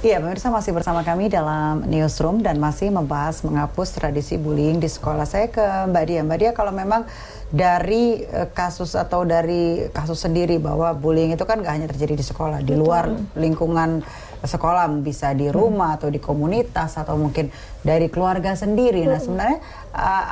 Iya, pemirsa masih bersama kami dalam Newsroom dan masih membahas menghapus tradisi bullying di sekolah. Saya ke Mbak Dia. Mbak Dia, kalau memang dari kasus atau dari kasus sendiri bahwa bullying itu kan nggak hanya terjadi di sekolah, di luar lingkungan sekolah, bisa di rumah atau di komunitas atau mungkin dari keluarga sendiri. Nah, sebenarnya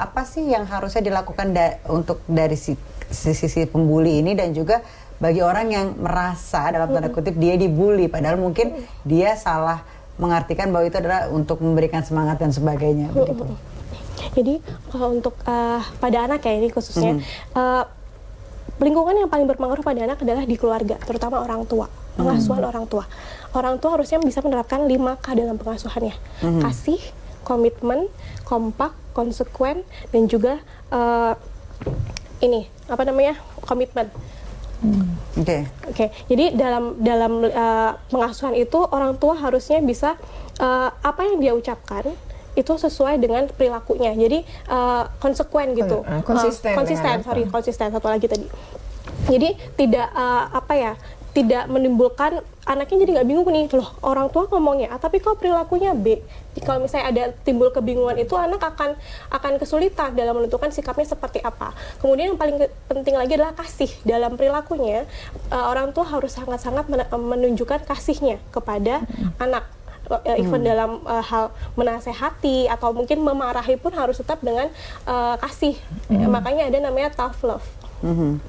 apa sih yang harusnya dilakukan untuk dari sisi pembuli ini, dan juga bagi orang yang merasa dalam tanda kutip dia dibully, padahal mungkin dia salah mengartikan bahwa itu adalah untuk memberikan semangat dan sebagainya begitu. Jadi kalau untuk pada anak ya ini khususnya lingkungan yang paling berpengaruh pada anak adalah di keluarga, terutama orang tua, pengasuhan orang tua. Orang tua harusnya bisa menerapkan 5K dalam pengasuhannya. Kasih, komitmen, kompak, konsekuen, dan juga komitmen. Oke. Jadi dalam pengasuhan itu orang tua harusnya bisa apa yang dia ucapkan itu sesuai dengan perilakunya. Jadi konsekuen gitu. Konsisten. Satu lagi tadi. Jadi tidak tidak menimbulkan anaknya jadi nggak bingung nih, loh orang tua ngomongnya A tapi kok perilakunya B. Kalau misalnya ada timbul kebingungan itu, anak akan kesulitan dalam menentukan sikapnya seperti apa. Kemudian yang paling penting lagi adalah kasih. Dalam perilakunya orang tua harus sangat-sangat menunjukkan kasihnya kepada anak. Even dalam hal menasehati atau mungkin memarahi pun harus tetap dengan kasih. Makanya ada namanya tough love.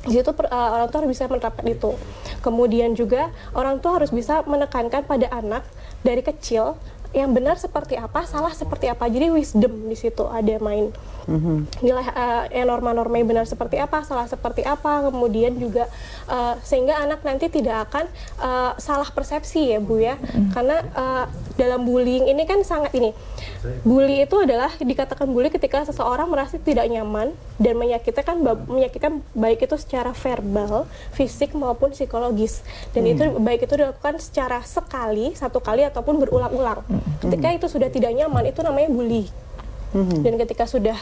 Di situ orang tua harus bisa menerapkan itu. Kemudian juga orang tua harus bisa menekankan pada anak dari kecil yang benar seperti apa, salah seperti apa. Jadi wisdom di situ ada main. Nilai norma-norma yang benar seperti apa, salah seperti apa. Kemudian juga sehingga anak nanti tidak akan salah persepsi ya Bu ya. Karena dalam bullying ini kan sangat ini. Bully itu adalah dikatakan bully ketika seseorang merasa tidak nyaman dan menyakitkan baik itu secara verbal, fisik maupun psikologis. Dan itu baik itu dilakukan secara satu kali ataupun berulang-ulang. Ketika itu sudah tidak nyaman, itu namanya bully. Dan ketika sudah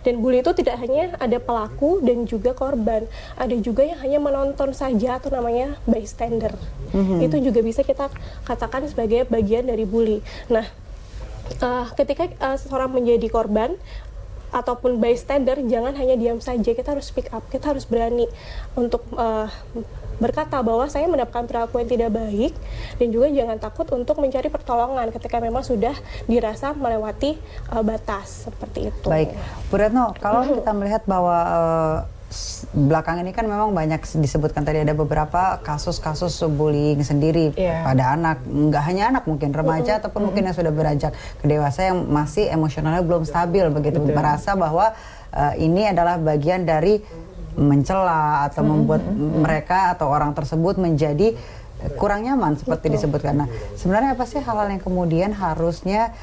dan bully itu tidak hanya ada pelaku dan juga korban, ada juga yang hanya menonton saja atau namanya bystander. Itu juga bisa kita katakan sebagai bagian dari bully. Nah, ketika seseorang menjadi korban ataupun bystander, jangan hanya diam saja, kita harus speak up, kita harus berani untuk berkata bahwa saya mendapatkan perilaku yang tidak baik, dan juga jangan takut untuk mencari pertolongan ketika memang sudah dirasa melewati batas seperti itu. Baik, Bu Retno, kalau kita melihat bahwa belakang ini kan memang banyak disebutkan tadi ada beberapa kasus-kasus bullying sendiri pada anak, nggak hanya anak, mungkin remaja ataupun mungkin yang sudah beranjak ke dewasa yang masih emosionalnya belum stabil begitu, merasa bahwa ini adalah bagian dari mencela atau membuat mereka atau orang tersebut menjadi kurang nyaman seperti disebutkan. Nah, sebenarnya apa sih hal-hal yang kemudian harusnya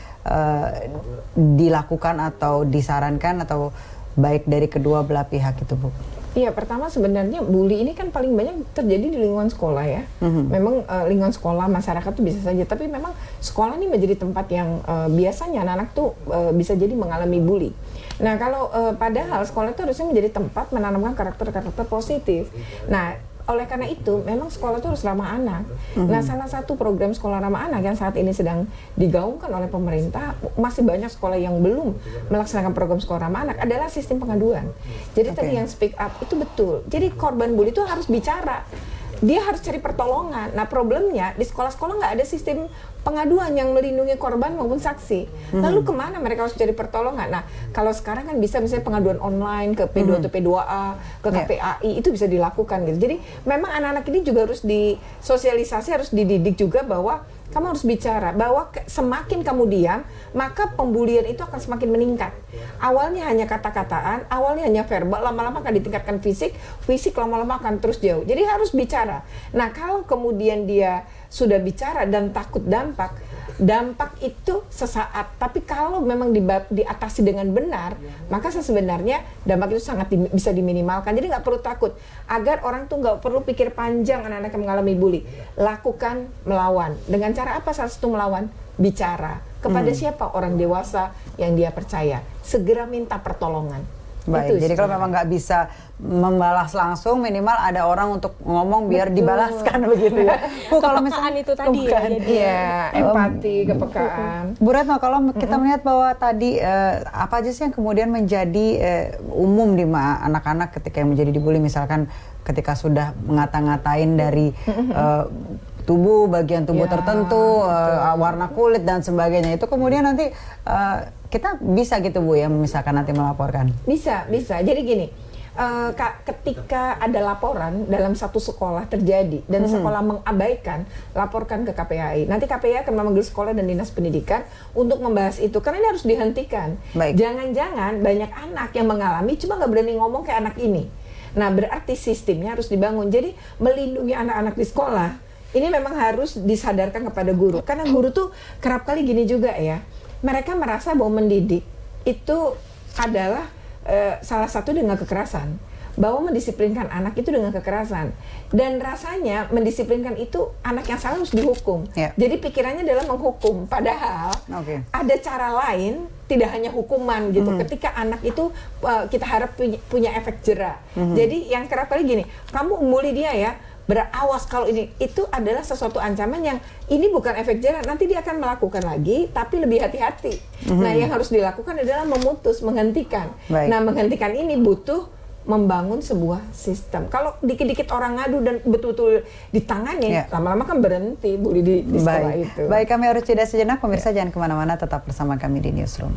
dilakukan atau disarankan atau baik dari kedua belah pihak itu, Bu? Iya, pertama sebenarnya bully ini kan paling banyak terjadi di lingkungan sekolah ya. Memang lingkungan sekolah, masyarakat tuh bisa saja, tapi memang sekolah ini menjadi tempat yang biasanya anak-anak tuh bisa jadi mengalami bully. Nah, kalau padahal sekolah itu harusnya menjadi tempat menanamkan karakter-karakter positif. Nah, oleh karena itu, memang sekolah itu harus ramah anak. Nah, salah satu program sekolah ramah anak yang saat ini sedang digaungkan oleh pemerintah, masih banyak sekolah yang belum melaksanakan program sekolah ramah anak, adalah sistem pengaduan. Jadi tadi yang speak up itu betul. Jadi korban bully itu harus bicara. Dia harus cari pertolongan. Nah, problemnya di sekolah-sekolah nggak ada sistem pengaduan yang melindungi korban maupun saksi. Lalu kemana mereka harus cari pertolongan? Nah, kalau sekarang kan bisa misalnya pengaduan online ke P2 atau P2A, ke KPAI, itu bisa dilakukan gitu. Jadi memang anak-anak ini juga harus disosialisasi, harus dididik juga bahwa kamu harus bicara, bahwa semakin kamu diam, maka pembulian itu akan semakin meningkat. Awalnya hanya kata-kataan, awalnya hanya verbal, lama-lama akan ditingkatkan fisik lama-lama akan terus jauh. Jadi harus bicara. Nah, kalau kemudian dia sudah bicara dan takut dampak itu sesaat. Tapi kalau memang diatasi dengan benar, maka sebenarnya dampak itu sangat bisa diminimalkan. Jadi nggak perlu takut. Agar orang tuh nggak perlu pikir panjang anak-anak yang mengalami bully. Lakukan, melawan. Dengan cara apa salah satu melawan? Bicara. Kepada siapa? Orang dewasa yang dia percaya. Segera minta pertolongan. Baik, jadi kalau memang nggak bisa membalas langsung, minimal ada orang untuk ngomong biar dibalaskan begitu ya. Kalau misalkan itu tadi ya, jadi empati, kepekaan. Bu Retno, kalau kita melihat bahwa tadi apa aja sih yang kemudian menjadi umum di anak-anak ketika yang menjadi dibully, misalkan ketika sudah ngata-ngatain dari tubuh, bagian tubuh tertentu, warna kulit dan sebagainya, itu kemudian nanti kita bisa gitu Bu ya, misalkan nanti melaporkan? Bisa. Jadi gini, ketika ada laporan dalam satu sekolah terjadi dan sekolah mengabaikan, laporkan ke KPAI. Nanti KPAI akan memanggil sekolah dan dinas pendidikan untuk membahas itu, karena ini harus dihentikan. Jangan-jangan banyak anak yang mengalami cuma nggak berani ngomong kayak anak ini. Nah, berarti sistemnya harus dibangun. Jadi melindungi anak-anak di sekolah ini memang harus disadarkan kepada guru, karena guru tuh kerap kali gini juga ya, mereka merasa bahwa mendidik itu adalah salah satu dengan kekerasan, bahwa mendisiplinkan anak itu dengan kekerasan, dan rasanya mendisiplinkan itu anak yang salah harus dihukum. Jadi pikirannya adalah menghukum, padahal ada cara lain, tidak hanya hukuman gitu. Ketika anak itu kita harap punya efek jera. Jadi yang kerap kali gini, kamu bully dia ya, berawas kalau ini, itu adalah sesuatu ancaman yang ini bukan efek jera, nanti dia akan melakukan lagi tapi lebih hati-hati. Nah, yang harus dilakukan adalah memutus, menghentikan. Nah, menghentikan ini butuh membangun sebuah sistem. Kalau dikit-dikit orang ngadu dan betul-betul ditangani, lama-lama kan berhenti bully di sekolah itu. Baik, kami harus jeda sejenak, pemirsa jangan kemana-mana, tetap bersama kami di Newsroom.